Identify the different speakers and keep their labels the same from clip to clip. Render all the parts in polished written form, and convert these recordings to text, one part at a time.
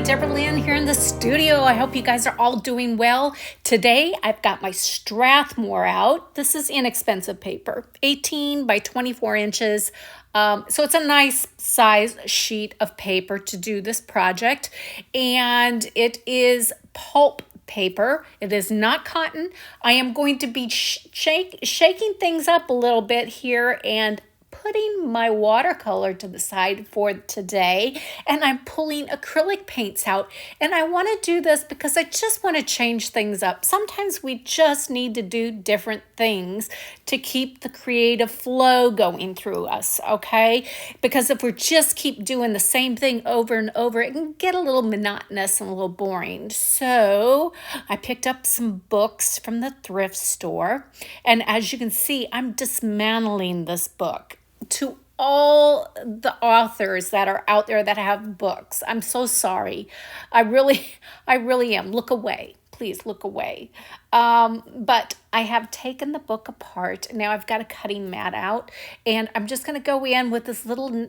Speaker 1: Deborah Lynn here in the studio. I hope you guys are all doing well. Today I've got my Strathmore out. This is inexpensive paper, 18 by 24 inches. So it's a nice size sheet of paper to do this project. And it is pulp paper. It is not cotton. I am going to be shaking things up a little bit here and putting my watercolor to the side for today, and I'm pulling acrylic paints out. And I want to do this because I just want to change things up. Sometimes we just need to do different things to keep the creative flow going through us, okay? Because if we just keep doing the same thing over and over, it can get a little monotonous and a little boring. So I picked up some books from the thrift store, and as you can see, I'm dismantling this book. To all the authors that are out there that have books, I'm so sorry. I really am. Look away. Please look away. But I have taken the book apart. Now I've got a cutting mat out, and I'm just going to go in with this little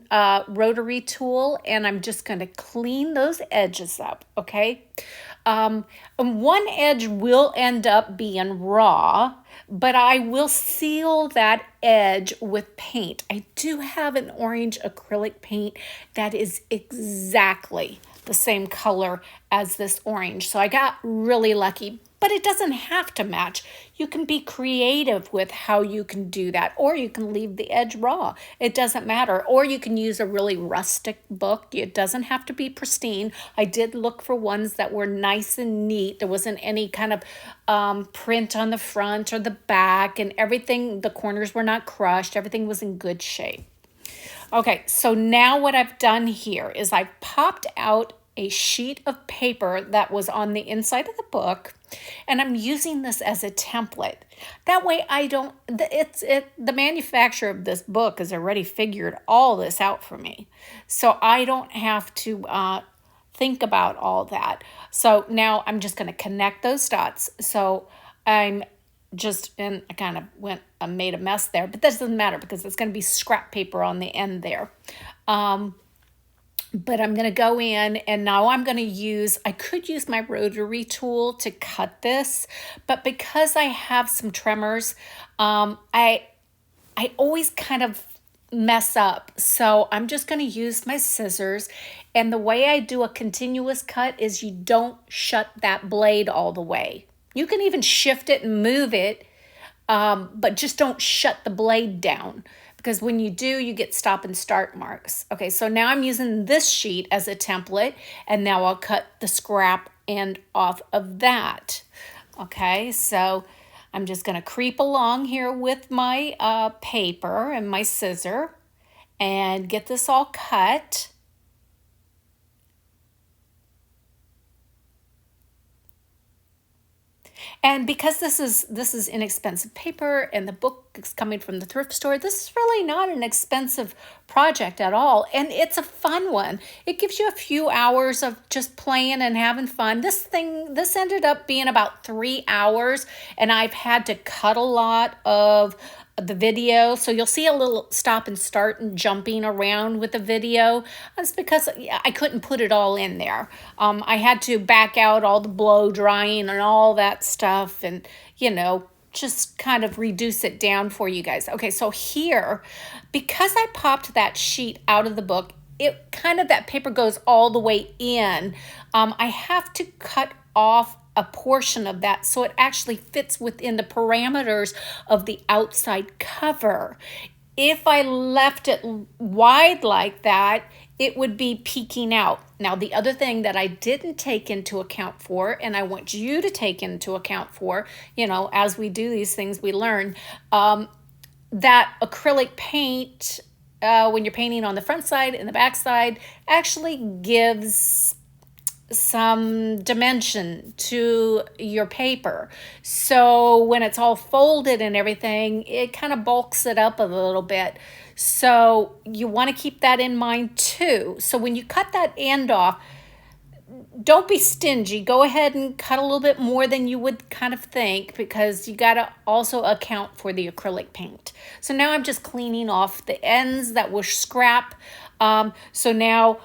Speaker 1: rotary tool, and I'm just going to clean those edges up, okay? And one edge will end up being raw, but I will seal that edge with paint. I do have an orange acrylic paint that is exactly the same color as this orange. So I got really lucky, but it doesn't have to match. You can be creative with how you can do that, or you can leave the edge raw. It doesn't matter. Or you can use a really rustic book. It doesn't have to be pristine. I did look for ones that were nice and neat. There wasn't any kind of print on the front or the back, and everything, the corners were not crushed. Everything was in good shape. Okay, so now what I've done here is I've popped out a sheet of paper that was on the inside of the book, and I'm using this as a template. That way the manufacturer of this book has already figured all this out for me. So I don't have to think about all that. So now I'm just going to connect those dots. So I'm just, and I kind of made a mess there, but that doesn't matter because it's going to be scrap paper on the end there. But I'm going to go in, and now I'm going to I could use my rotary tool to cut this, but because I have some tremors, I always kind of mess up. So I'm just going to use my scissors, and the way I do a continuous cut is you don't shut that blade all the way. You can even shift it and move it, but just don't shut the blade down, because when you do, you get stop and start marks. Okay, so now I'm using this sheet as a template, and now I'll cut the scrap end off of that. Okay, so I'm just going to creep along here with my paper and my scissor and get this all cut. And because this is inexpensive paper and the book is coming from the thrift store, this is really not an expensive project at all. And it's a fun one. It gives you a few hours of just playing and having fun. This ended up being about 3 hours, and I've had to cut a lot of the video, so you'll see a little stop and start and jumping around with the video. That's because I couldn't put it all in there. I had to back out all the blow drying and all that stuff, and just kind of reduce it down for you guys. Okay, so here, because I popped that sheet out of the book, that paper goes all the way in. I have to cut off a portion of that so it actually fits within the parameters of the outside cover. If I left it wide like that, it would be peeking out. Now, the other thing that I didn't take into account for, and I want you to take into account for, as we do these things, we learn, that acrylic paint, when you're painting on the front side and the back side, actually gives some dimension to your paper. So when it's all folded and everything, it kind of bulks it up a little bit. So you want to keep that in mind too. So when you cut that end off, don't be stingy. Go ahead and cut a little bit more than you would kind of think, because you got to also account for the acrylic paint. So now I'm just cleaning off the ends that were scrap. So now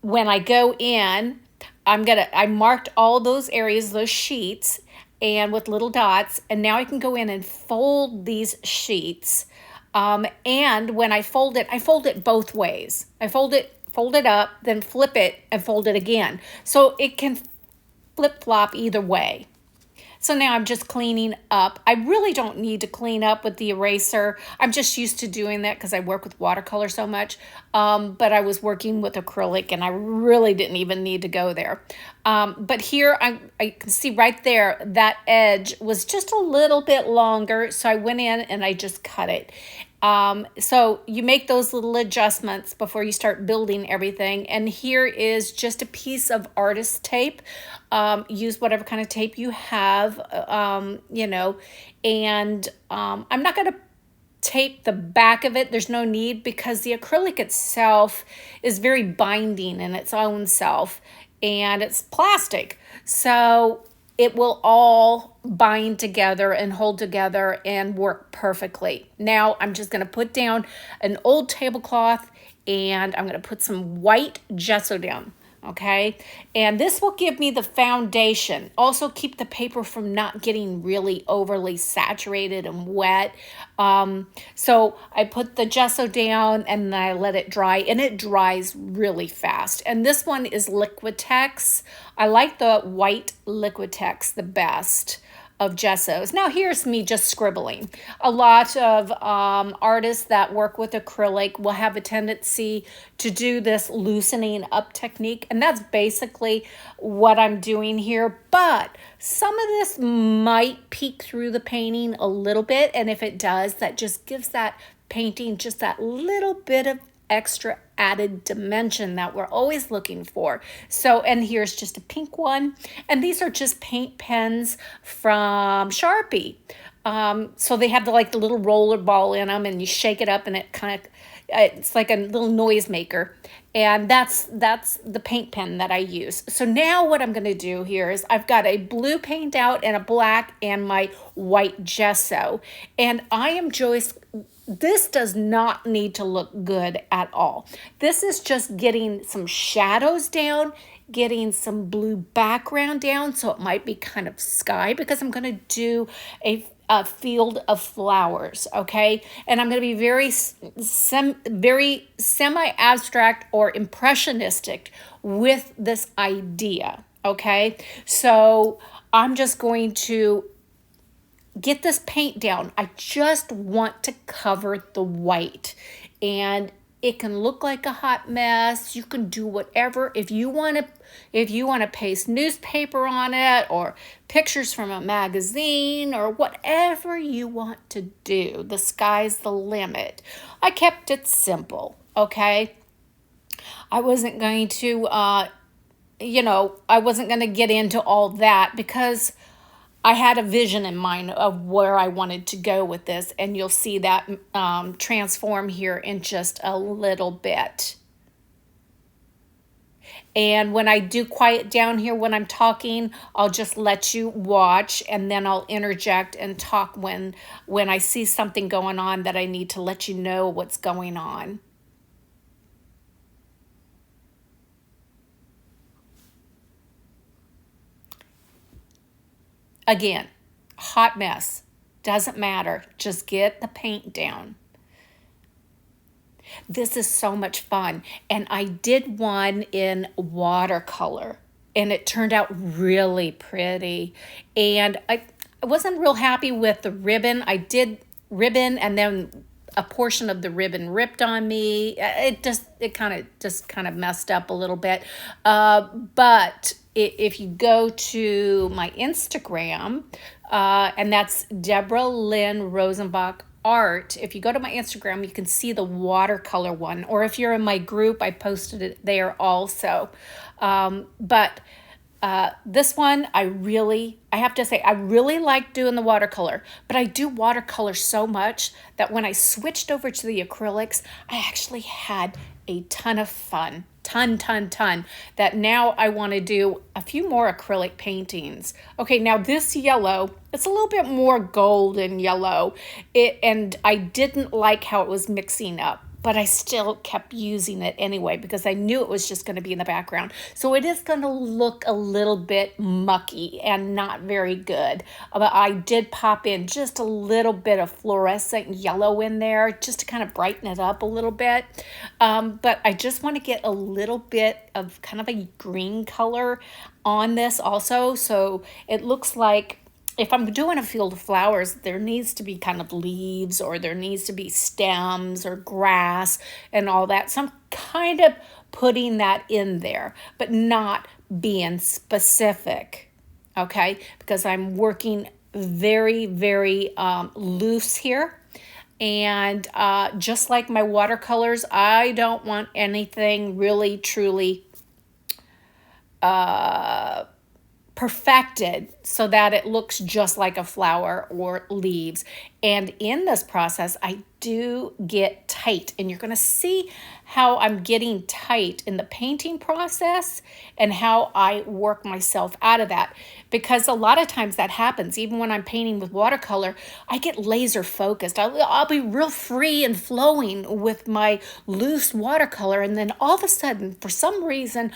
Speaker 1: when I go in, I marked all those areas, those sheets, and with little dots, and now I can go in and fold these sheets. And when I fold it both ways. I fold it up, then flip it and fold it again. So it can flip-flop either way. So now I'm just cleaning up. I really don't need to clean up with the eraser. I'm just used to doing that because I work with watercolor so much. But I was working with acrylic and I really didn't even need to go there. But here I can see right there that edge was just a little bit longer. So I went in and I just cut it. So you make those little adjustments before you start building everything. And here is just a piece of artist tape. Use whatever kind of tape you have, and I'm not going to tape the back of it. There's no need because the acrylic itself is very binding in its own self and it's plastic. So it will all bind together and hold together and work perfectly. Now I'm just going to put down an old tablecloth and I'm going to put some white gesso down. Okay, and this will give me the foundation. Also keep the paper from not getting really overly saturated and wet. So I put the gesso down and then I let it dry, and it dries really fast. And this one is Liquitex. I like the white Liquitex the best of gessos. Now here's me just scribbling. A lot of artists that work with acrylic will have a tendency to do this loosening up technique, and that's basically what I'm doing here. But some of this might peek through the painting a little bit, and if it does, that just gives that painting just that little bit of extra added dimension that we're always looking for. So, and here's just a pink one. And these are just paint pens from Sharpie. So they have the little roller ball in them, and you shake it up and it kind of, it's like a little noise maker. And that's the paint pen that I use. So now what I'm going to do here is I've got a blue paint out and a black and my white gesso. And I am just, this does not need to look good at all. This is just getting some shadows down, getting some blue background down. So it might be kind of sky because I'm going to do a field of flowers, okay? And I'm going to be very semi-abstract or impressionistic with this idea, okay? So I'm just going to get this paint down. I just want to cover the white, and it can look like a hot mess. You can do whatever. If you want to paste newspaper on it or pictures from a magazine or whatever you want to do, the sky's the limit. I kept it simple, okay? I wasn't going to, I wasn't going to get into all that because I had a vision in mind of where I wanted to go with this, and you'll see that transform here in just a little bit. And when I do quiet down here when I'm talking, I'll just let you watch, and then I'll interject and talk when I see something going on that I need to let you know what's going on. Again, hot mess, doesn't matter. Just get the paint down. This is so much fun. And I did one in watercolor, and it turned out really pretty. And I wasn't real happy with the ribbon. I did ribbon, and then a portion of the ribbon ripped on me. It kind of messed up a little bit. But if you go to my Instagram, and that's Deborah Lynn Rosenbach Art. If you go to my Instagram, you can see the watercolor one. Or if you're in my group, I posted it there also. But this one, I have to say, I really like doing the watercolor, but I do watercolor so much that when I switched over to the acrylics, I actually had a ton of fun, ton, that now I want to do a few more acrylic paintings. Okay, now this yellow, it's a little bit more golden yellow, and I didn't like how it was mixing up. but I still kept using it anyway because I knew it was just going to be in the background. So it is going to look a little bit mucky and not very good. But I did pop in just a little bit of fluorescent yellow in there just to kind of brighten it up a little bit. But I just want to get a little bit of kind of a green color on this also. So it looks like if I'm doing a field of flowers, there needs to be kind of leaves, or there needs to be stems or grass and all that. So I'm kind of putting that in there, but not being specific, okay? Because I'm working very, very loose here. And just like my watercolors, I don't want anything really, truly perfected so that it looks just like a flower or leaves. And in this process, I do get tight, and you're going to see how I'm getting tight in the painting process and how I work myself out of that, because a lot of times that happens. Even when I'm painting with watercolor, I get laser focused. I'll be real free and flowing with my loose watercolor, and then all of a sudden, for some reason,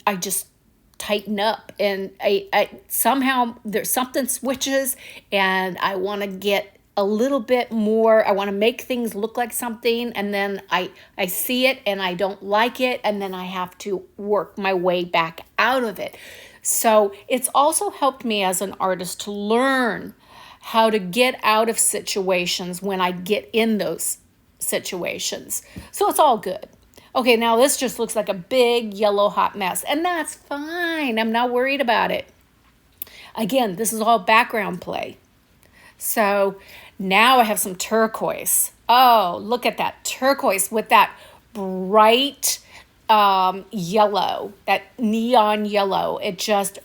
Speaker 1: I just tighten up, and I somehow there's something switches, and I want to get a little bit more. I want to make things look like something, and then I see it and I don't like it, and then I have to work my way back out of it. So it's also helped me as an artist to learn how to get out of situations when I get in those situations. So it's all good. Okay, now this just looks like a big yellow hot mess, and that's fine. I'm not worried about it. Again, this is all background play. So now I have some turquoise. Oh, look at that turquoise with that bright yellow, that neon yellow. It just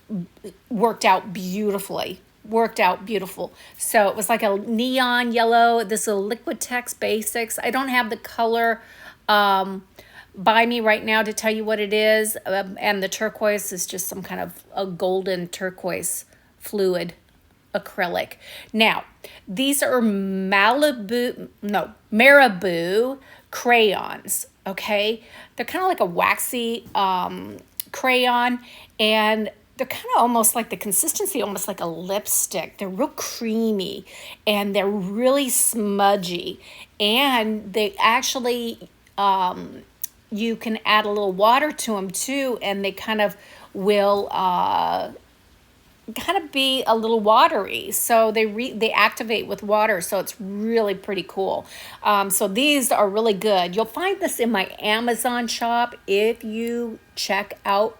Speaker 1: worked out beautifully. So it was like a neon yellow. This is a Liquitex Basics. I don't have the color by me right now to tell you what it is, and the turquoise is just some kind of a golden turquoise fluid acrylic. Now, these are Marabou crayons, okay? They're kind of like a waxy crayon, and they're kind of almost like the consistency, almost like a lipstick. They're real creamy, and they're really smudgy, and they actually you can add a little water to them too, and they kind of will kind of be a little watery. So they activate with water, so it's really pretty cool. So these are really good. You'll find this in my Amazon shop if you check out,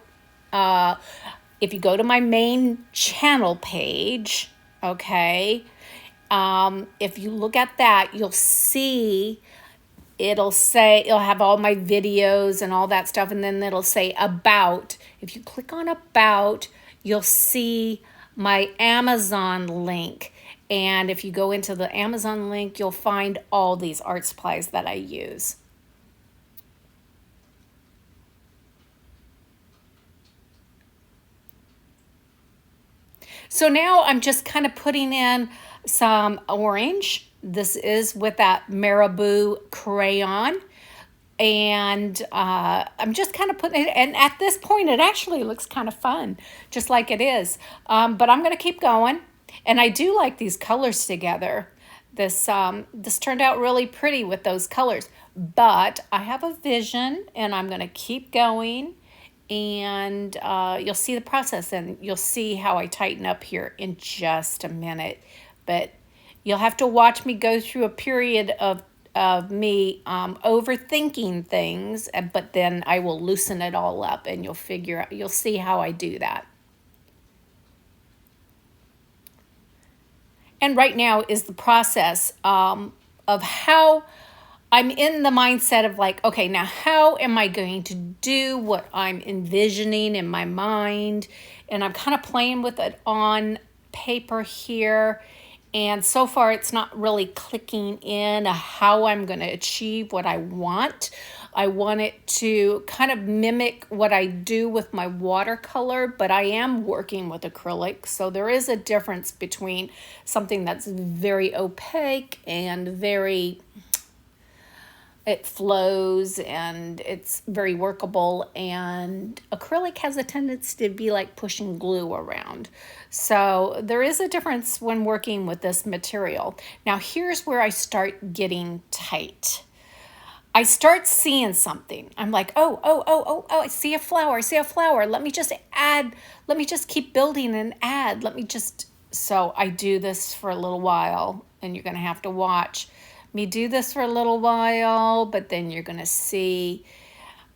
Speaker 1: if you go to my main channel page, okay? If you look at that, you'll see it'll have all my videos and all that stuff, and then it'll say about. If you click on about, you'll see my Amazon link, and if you go into the Amazon link, you'll find all these art supplies that I use. So now I'm just kind of putting in some orange. This is with that Marabou crayon. And I'm just kind of putting it, and at this point, it actually looks kind of fun, just like it is. But I'm going to keep going. And I do like these colors together. This turned out really pretty with those colors. But I have a vision, and I'm going to keep going. And you'll see the process, and you'll see how I tighten up here in just a minute. But you'll have to watch me go through a period of me overthinking things, but then I will loosen it all up, and you'll see how I do that. And right now is the process of how I'm in the mindset of like, okay, now how am I going to do what I'm envisioning in my mind? And I'm kind of playing with it on paper here. And so far, it's not really clicking in how I'm going to achieve what I want. I want it to kind of mimic what I do with my watercolor, but I am working with acrylic. So there is a difference between something that's very opaque and very it flows and it's very workable, and acrylic has a tendency to be like pushing glue around. So there is a difference when working with this material. Now here's where I start getting tight. I start seeing something. I'm like, I see a flower. I see a flower. Let me just add, let me just keep building and add. So I do this for a little while, and you're going to have to watch me do this for a little while, but then you're going to see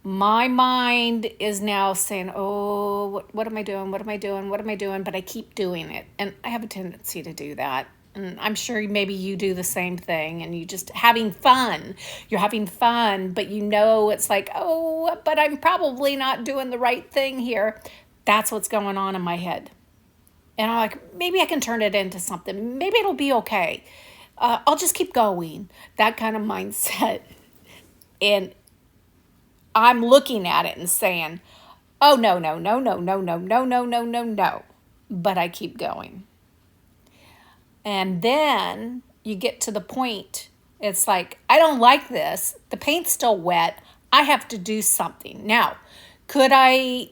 Speaker 1: my mind is now saying, oh, what am I doing? What am I doing? What am I doing? But I keep doing it. And I have a tendency to do that. And I'm sure maybe you do the same thing, and you just having fun. You're having fun, but you know it's like, oh, but I'm probably not doing the right thing here. That's what's going on in my head. And I'm like, maybe I can turn it into something. Maybe it'll be okay. I'll just keep going. That kind of mindset. And I'm looking at it and saying, oh, no, no, no, no, no, no, no, no, no, no, no. But I keep going. And then you get to the point, it's like, I don't like this. The paint's still wet. I have to do something. Now, could I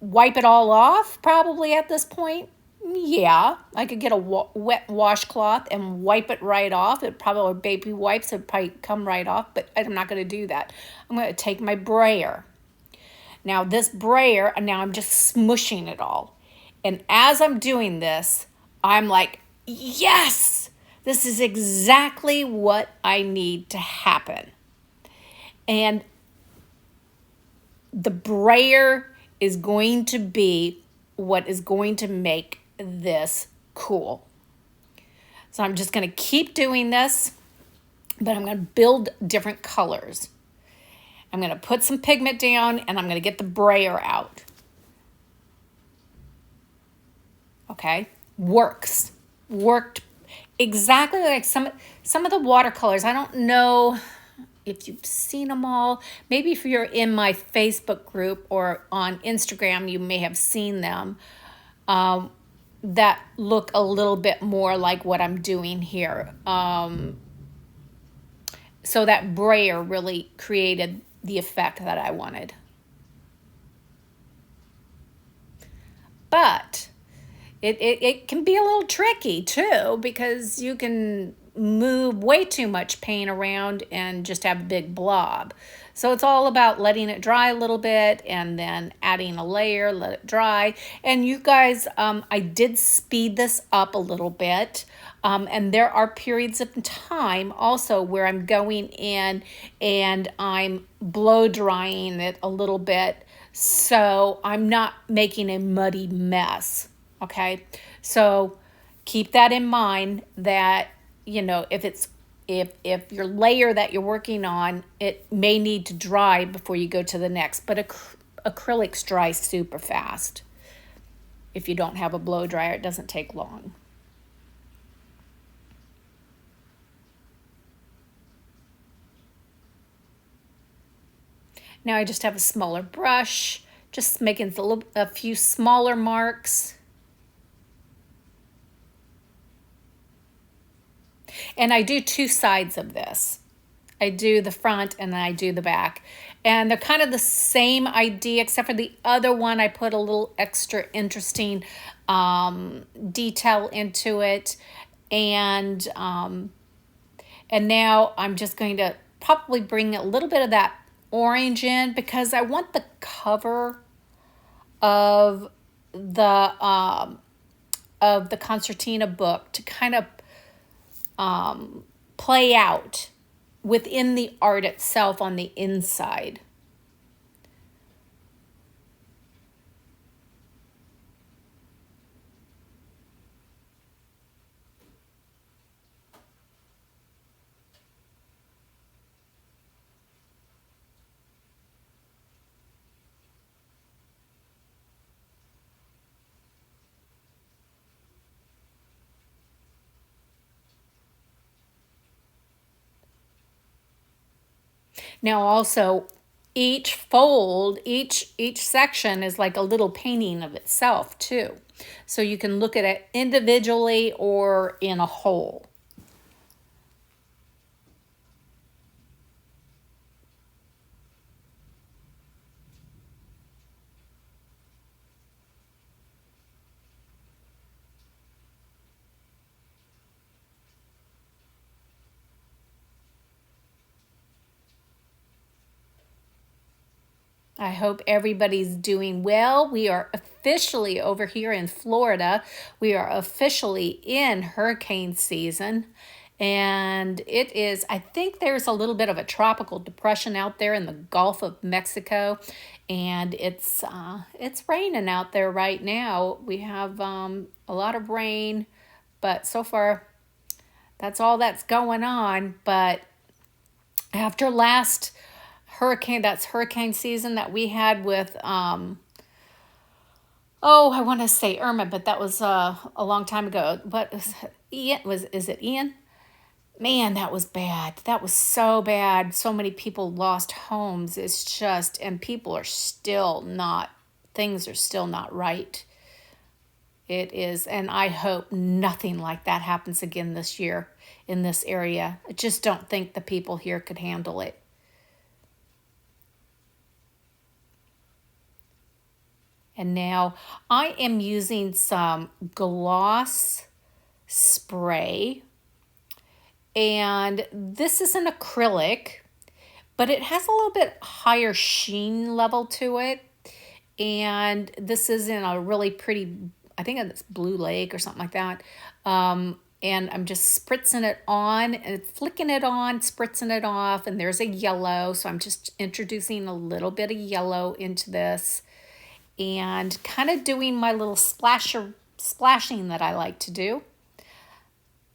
Speaker 1: wipe it all off probably at this point? Yeah, I could get a wet washcloth and wipe it right off. It probably, baby wipes would probably come right off, but I'm not going to do that. I'm going to take my brayer. Now this brayer, and now I'm just smushing it all. And as I'm doing this, I'm like, yes, this is exactly what I need to happen. And the brayer is going to be what is going to make this cool. So I'm just going to keep doing this, but I'm going to build different colors. I'm going to put some pigment down, and I'm going to get the brayer out. Okay, worked exactly like some of the watercolors. I don't know if you've seen them all. Maybe if you're in my Facebook group or on Instagram, you may have seen them. That look a little bit more like what I'm doing here. So that brayer really created the effect that I wanted. But it can be a little tricky too, because you can move way too much paint around and just have a big blob. So it's all about letting it dry a little bit and then adding a layer, let it dry. And you guys, I did speed this up a little bit. And there are periods of time also where I'm going in and I'm blow drying it a little bit, so I'm not making a muddy mess. Okay, so keep that in mind, that, you know, if your layer that you're working on, it may need to dry before you go to the next. But acrylics dry super fast. If you don't have a blow dryer, it doesn't take long. Now I just have a smaller brush, just making a few smaller marks. And I do two sides of this. I do the front and then I do the back. And they're kind of the same idea, except for the other one, I put a little extra interesting detail into it. And now I'm just going to probably bring a little bit of that orange in, because I want the cover of the Concertina book to kind of play out within the art itself on the inside. Now also, each fold, each section is like a little painting of itself too. So you can look at it individually or in a whole. I hope everybody's doing well. We are officially over here in Florida. We are officially in hurricane season. And it is, I think there's a little bit of a tropical depression out there in the Gulf of Mexico. And it's raining out there right now. We have a lot of rain, but so far that's all that's going on. But after last hurricane, that's hurricane season that we had with oh, I want to say Irma, but that was a long time ago. But Ian, is it Ian? Man, that was bad. That was so bad. So many people lost homes. It's just, and people are still not, things are still not right. It is, and I hope nothing like that happens again this year in this area. I just don't think the people here could handle it. And now I am using some gloss spray. And this is an acrylic, but it has a little bit higher sheen level to it. And this is in a really pretty, I think it's Blue Lake or something like that. And I'm just spritzing it on and flicking it on, spritzing it off. And there's a yellow. So I'm just introducing a little bit of yellow into this and kind of doing my little splashing that I like to do.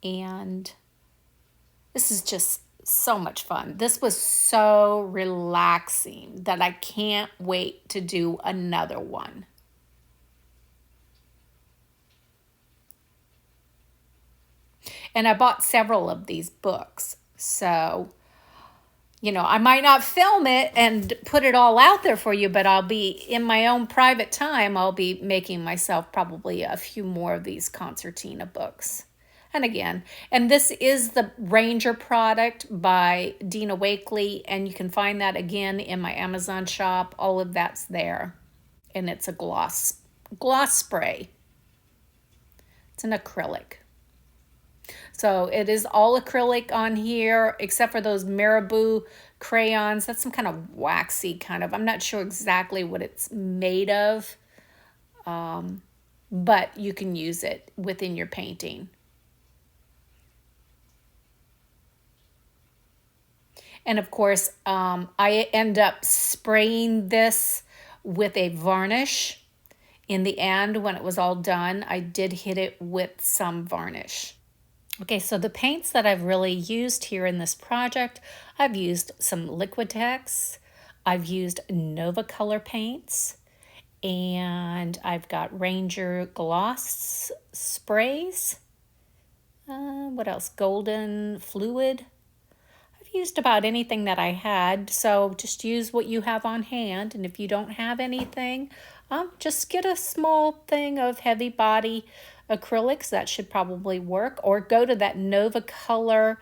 Speaker 1: And this is just so much fun. This was so relaxing that I can't wait to do another one. And I bought several of these books. So, you know, I might not film it and put it all out there for you, but I'll be in my own private time. I'll be making myself probably a few more of these Concertina books. And again, and this is the Ranger product by Dina Wakley, and you can find that again in my Amazon shop. All of that's there, and it's a gloss spray. It's an acrylic. So it is all acrylic on here, except for those Marabou crayons. That's some kind of waxy kind of, I'm not sure exactly what it's made of, but you can use it within your painting. And of course, I end up spraying this with a varnish. In the end, when it was all done, I did hit it with some varnish. Okay, so the paints that I've really used here in this project, I've used some Liquitex, I've used Nova Color paints, and I've got Ranger gloss sprays. What else? Golden fluid. Used about anything that I had, so just use what you have on hand. And if you don't have anything, just get a small thing of heavy body acrylics. That should probably work. Or go to that Nova Color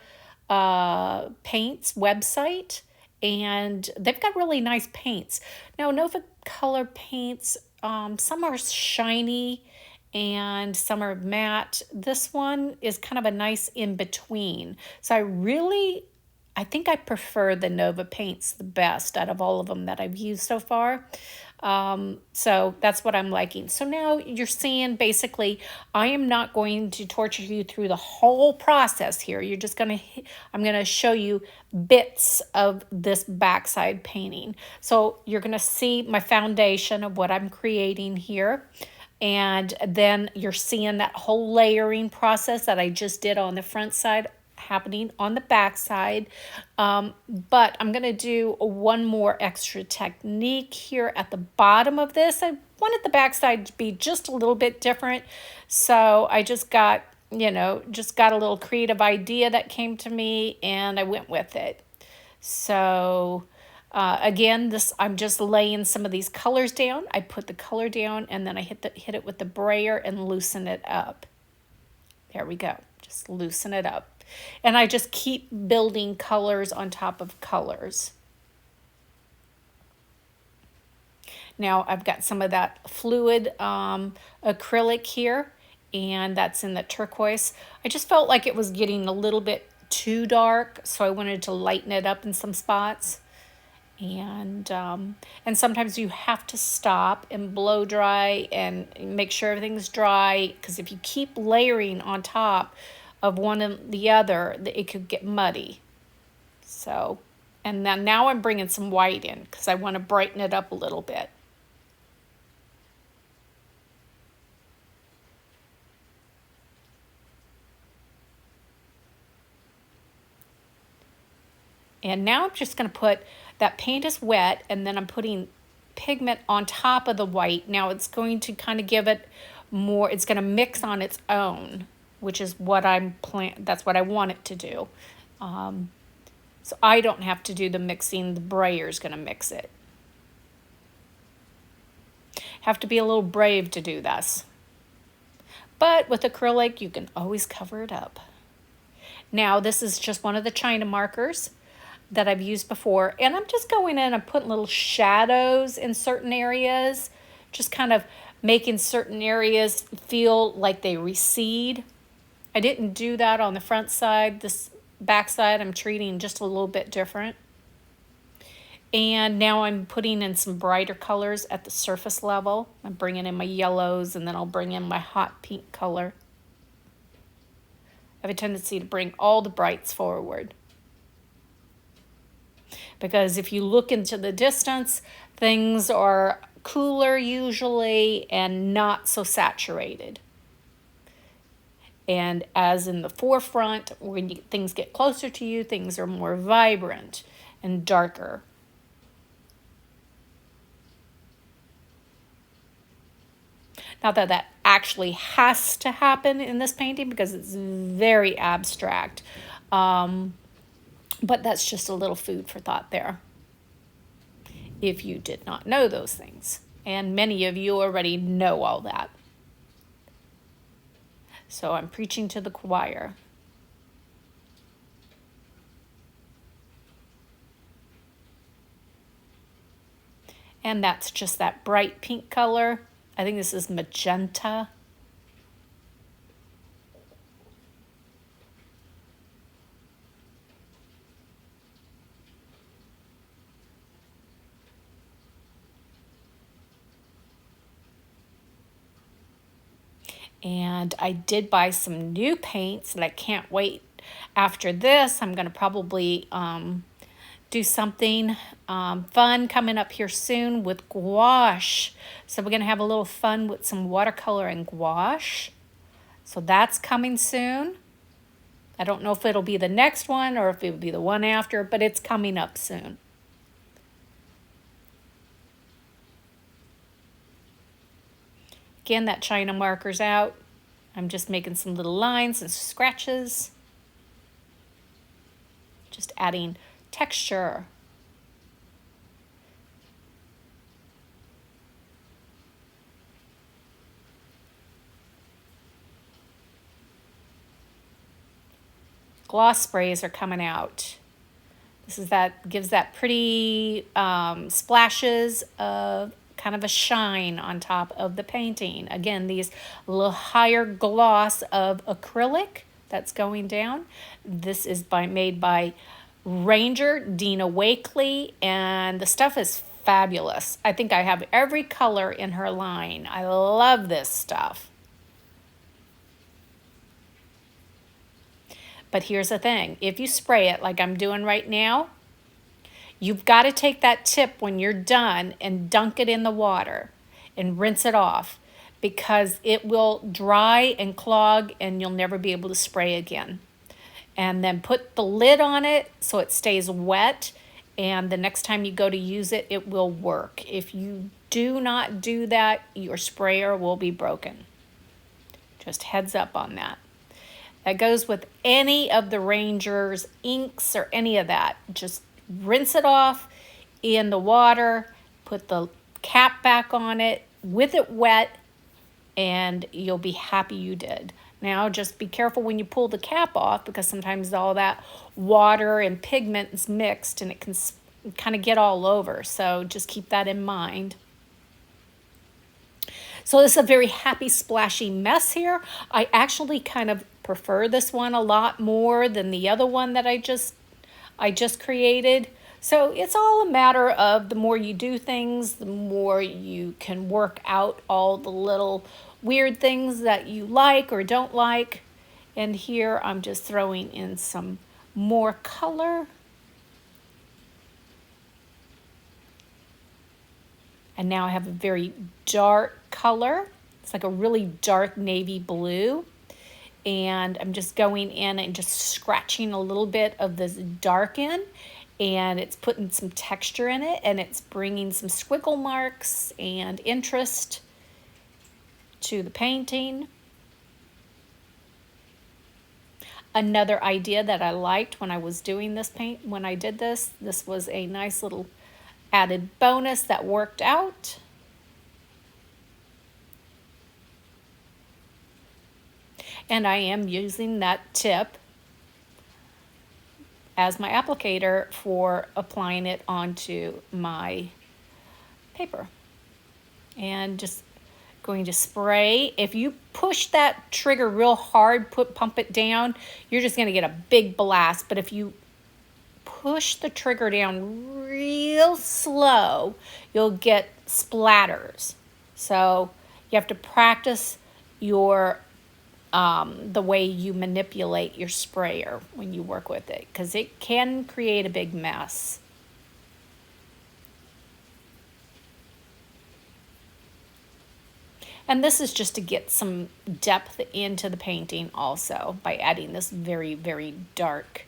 Speaker 1: paints website, and they've got really nice paints. Now, Nova Color paints, some are shiny and some are matte. This one is kind of a nice in between. So I think I prefer the Nova paints the best out of all of them that I've used so far. So that's what I'm liking. So now you're seeing basically, I am not going to torture you through the whole process here. You're just I'm going to show you bits of this backside painting. So you're going to see my foundation of what I'm creating here. And then you're seeing that whole layering process that I just did on the front side happening on the back side. But I'm going to do one more extra technique here at the bottom of this. I wanted the back side to be just a little bit different. So I just got, a little creative idea that came to me and I went with it. So again, I'm just laying some of these colors down. I put the color down and then I hit it with the brayer and loosen it up. There we go. Just loosen it up. And I just keep building colors on top of colors. Now I've got some of that fluid acrylic here, and that's in the turquoise. I just felt like it was getting a little bit too dark, so I wanted to lighten it up in some spots. And sometimes you have to stop and blow dry and make sure everything's dry, because if you keep layering on top of one and the other, it could get muddy. So, and then now I'm bringing some white in because I want to brighten it up a little bit. And now I'm just going to put, that paint is wet, and then I'm putting pigment on top of the white. Now it's going to kind of give it more, it's going to mix on its own, which is what that's what I want it to do. So I don't have to do the mixing, the brayer's going to mix it. Have to be a little brave to do this. But with acrylic, you can always cover it up. Now this is just one of the China markers that I've used before, and I'm just going in and putting little shadows in certain areas, just kind of making certain areas feel like they recede. I didn't do that on the front side. This back side I'm treating just a little bit different. And now I'm putting in some brighter colors at the surface level. I'm bringing in my yellows, and then I'll bring in my hot pink color. I have a tendency to bring all the brights forward, because if you look into the distance, things are cooler usually and not so saturated. And as in the forefront, when things get closer to you, things are more vibrant and darker. Not that that actually has to happen in this painting, because it's very abstract. But that's just a little food for thought there, if you did not know those things. And many of you already know all that. So I'm preaching to the choir. And that's just that bright pink color. I think this is magenta. And I did buy some new paints, and I can't wait. After this, I'm going to probably do something fun coming up here soon with gouache. So we're going to have a little fun with some watercolor and gouache. So that's coming soon. I don't know if it'll be the next one or if it'll be the one after, but it's coming up soon. Again, that China marker's out. I'm just making some little lines and scratches. Just adding texture. Gloss sprays are coming out. This is that, gives that pretty splashes of kind of a shine on top of the painting. Again, these little higher gloss of acrylic that's going down. This is made by Ranger Dina Wakely, and the stuff is fabulous. I think I have every color in her line. I love this stuff. But here's the thing, if you spray it like I'm doing right now, you've got to take that tip when you're done and dunk it in the water and rinse it off, because it will dry and clog and you'll never be able to spray again. And then put the lid on it so it stays wet, and the next time you go to use it, it will work. If you do not do that, your sprayer will be broken. Just heads up on that. That goes with any of the Ranger's inks or any of that. Just rinse it off in the water, put the cap back on it with it wet, and you'll be happy you did. Now just be careful when you pull the cap off, because sometimes all that water and pigment is mixed and it can kind of get all over. So just keep that in mind. So this is a very happy splashy mess here. I actually kind of prefer this one a lot more than the other one that I just created. So it's all a matter of the more you do things, the more you can work out all the little weird things that you like or don't like. And here I'm just throwing in some more color. And now I have a very dark color. It's like a really dark navy blue. And I'm just going in and just scratching a little bit of this dark in, and it's putting some texture in it, and it's bringing some squiggle marks and interest to the painting. Another idea that I liked when I was doing this when I did this was a nice little added bonus that worked out. And I am using that tip as my applicator for applying it onto my paper. And just going to spray. If you push that trigger real hard, pump it down, you're just going to get a big blast. But if you push the trigger down real slow, you'll get splatters. So you have to practice your the way you manipulate your sprayer when you work with it, because it can create a big mess. And this is just to get some depth into the painting also by adding this very, very dark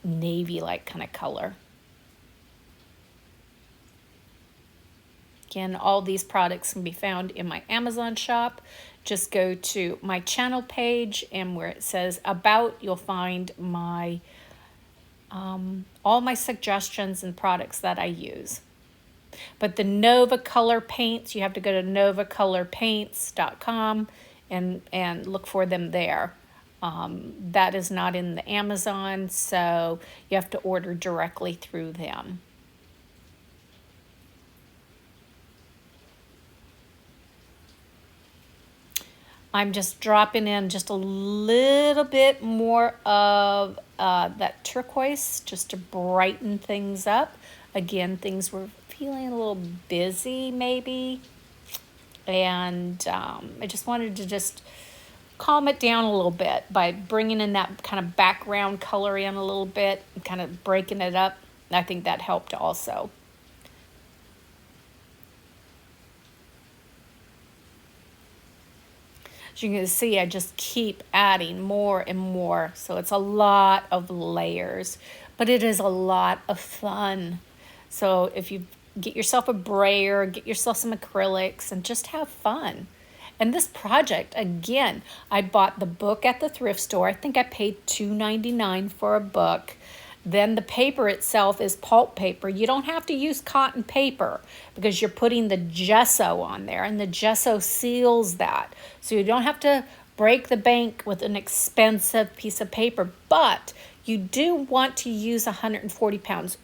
Speaker 1: navy-like kind of color. Again, all these products can be found in my Amazon shop. Just go to my channel page, and where it says About, you'll find my all my suggestions and products that I use. But the Nova Color paints, you have to go to novacolorpaints.com and look for them there. That is not in the Amazon, so you have to order directly through them. I'm just dropping in just a little bit more of that turquoise just to brighten things up. Again, things were feeling a little busy maybe, and I just wanted to just calm it down a little bit by bringing in that kind of background color in a little bit and kind of breaking it up. I think that helped also. As you can see, I just keep adding more and more. So it's a lot of layers, but it is a lot of fun. So if you get yourself a brayer, get yourself some acrylics, and just have fun. And this project, again, I bought the book at the thrift store. I think I paid $2.99 for a book. Then the paper itself is pulp paper. You don't have to use cotton paper because you're putting the gesso on there, and the gesso seals that. So you don't have to break the bank with an expensive piece of paper, but you do want to use 140 pounds.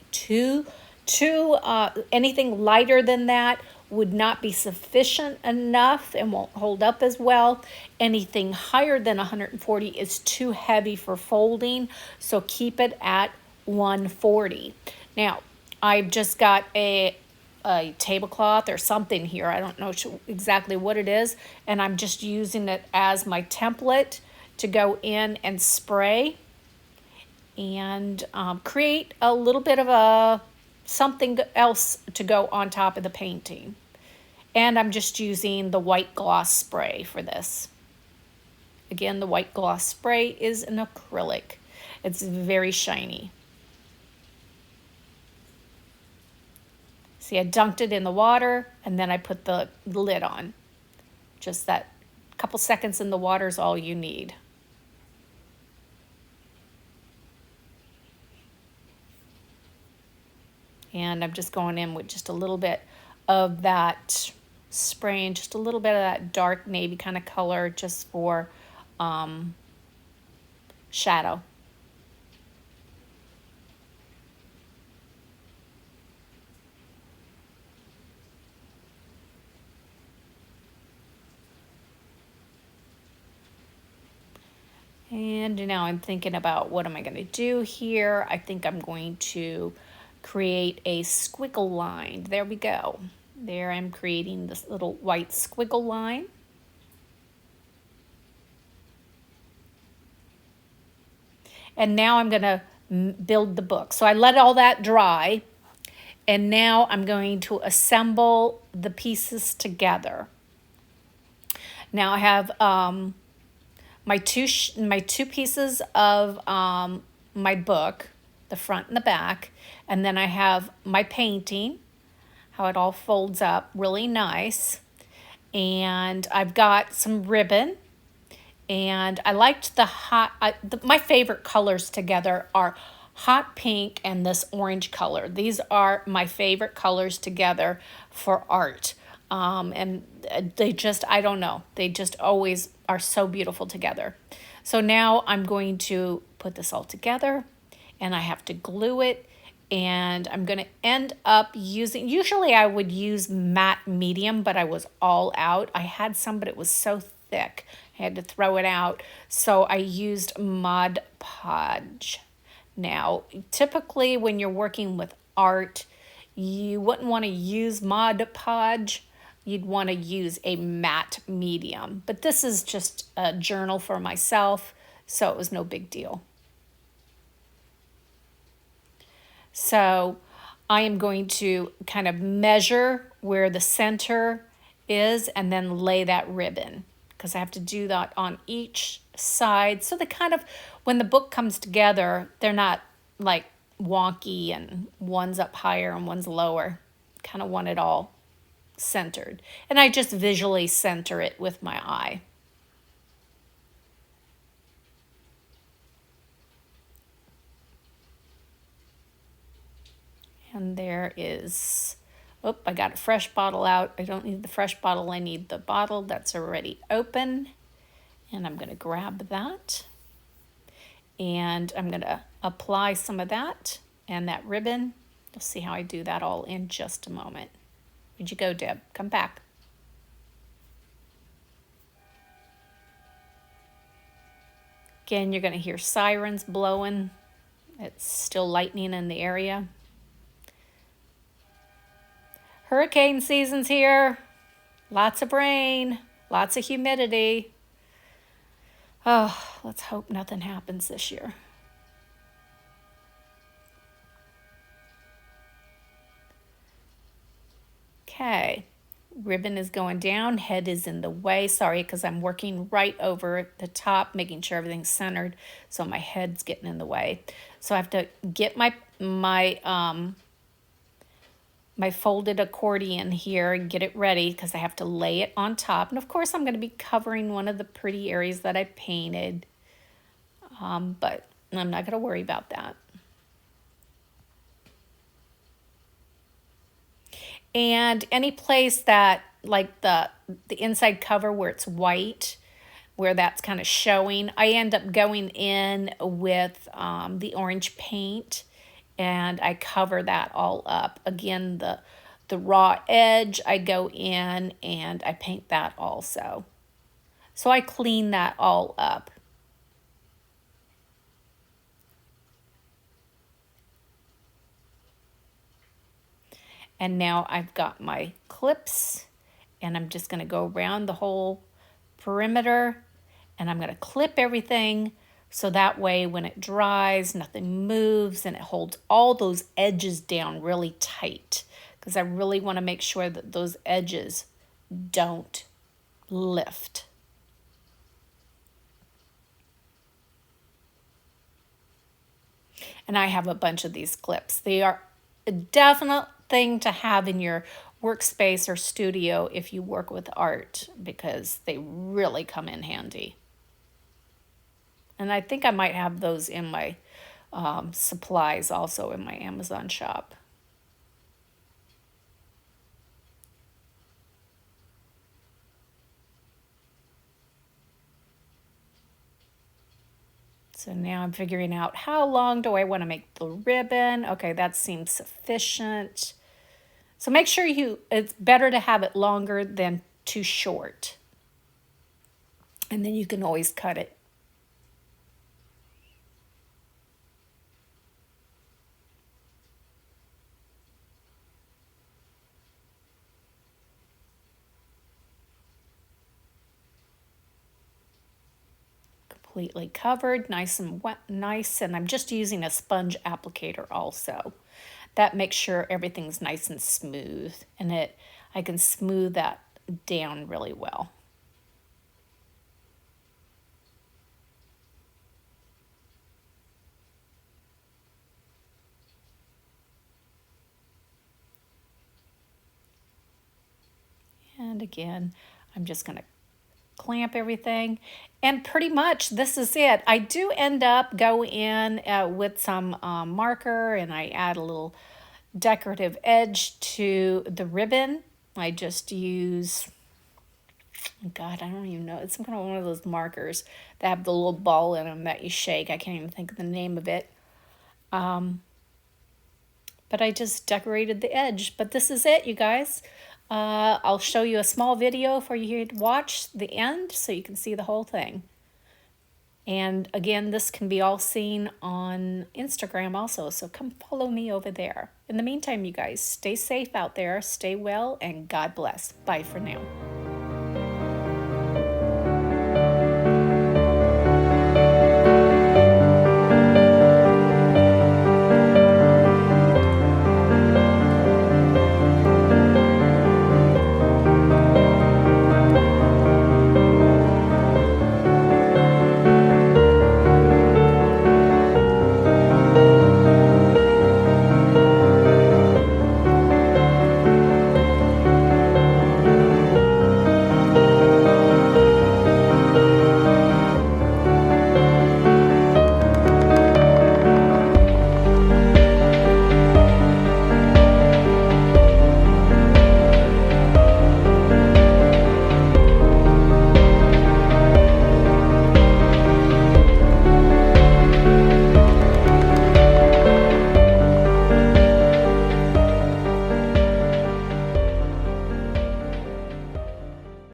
Speaker 1: Anything lighter than that would not be sufficient enough and won't hold up as well. Anything higher than 140 is too heavy for folding, so keep it at 140. Now, I've just got a tablecloth or something here. I don't know exactly what it is, and I'm just using it as my template to go in and spray and create a little bit of something else to go on top of the painting. And I'm just using the white gloss spray for this. Again, the white gloss spray is an acrylic. It's very shiny. See, I dunked it in the water, and then I put the lid on. Just that couple seconds in the water is all you need. And I'm just going in with just a little bit of that spray and just a little bit of that dark navy kind of color just for shadow. And now I'm thinking about what am I going to do here. I think I'm going to create a squiggle line. There we go. There I'm creating this little white squiggle line. And now I'm going to build the book. So I let all that dry. And now I'm going to assemble the pieces together. Now I have my two pieces of my book, the front and the back, and then I have my painting, how it all folds up really nice, and I've got some ribbon, and I liked my favorite colors together are hot pink and this orange color. These are my favorite colors together for art. And they just, I don't know, they just always are so beautiful together. So now I'm going to put this all together and I have to glue it, and I'm going to end up using, usually I would use matte medium, but I was all out. I had some, but it was so thick. I had to throw it out. So I used Mod Podge. Now, typically when you're working with art, you wouldn't want to use Mod Podge. You'd want to use a matte medium. But this is just a journal for myself, so it was no big deal. So I am going to kind of measure where the center is and then lay that ribbon, because I have to do that on each side. So they kind of, when the book comes together, they're not like wonky and one's up higher and one's lower. Kind of want it all centered. And I just visually center it with my eye. And there is, oh, I got a fresh bottle out. I don't need the fresh bottle. I need the bottle that's already open. And I'm going to grab that. And I'm going to apply some of that and that ribbon. You'll see how I do that all in just a moment. Where'd you go, Deb? Come back. Again, you're going to hear sirens blowing. It's still lightning in the area. Hurricane season's here. Lots of rain, lots of humidity. Oh, let's hope nothing happens this year. Okay, ribbon is going down, head is in the way. Sorry, because I'm working right over the top, making sure everything's centered, so my head's getting in the way. So I have to get my folded accordion here and get it ready, because I have to lay it on top. And of course I'm going to be covering one of the pretty areas that I painted, but I'm not going to worry about that. And any place that, like the inside cover where it's white, where that's kind of showing, I end up going in with the orange paint, and I cover that all up. Again, the raw edge, I go in and I paint that also. So I clean that all up. And now I've got my clips, and I'm just going to go around the whole perimeter, and I'm going to clip everything so that way when it dries, nothing moves, and it holds all those edges down really tight, because I really want to make sure that those edges don't lift. And I have a bunch of these clips. They are a definite thing to have in your workspace or studio if you work with art, because they really come in handy. And I think I might have those in my supplies also in my Amazon shop. So now I'm figuring out how long do I want to make the ribbon. Okay, that seems sufficient. So make sure it's better to have it longer than too short. And then you can always cut it. completely covered, nice and wet, nice, and I'm just using a sponge applicator also. That makes sure everything's nice and smooth, and I can smooth that down really well. And again, I'm just going to clamp everything, and pretty much this is it. I do end up go in with some marker, and I add a little decorative edge to the ribbon. I just use, God, I don't even know, it's some kind of one of those markers that have the little ball in them that you shake. I can't even think of the name of it. But I just decorated the edge. But this is it, you guys. I'll show you a small video for you to watch the end so you can see the whole thing. And again, this can be all seen on Instagram also, so come follow me over there. In the meantime, you guys, stay safe out there, stay well, and God bless. Bye for now.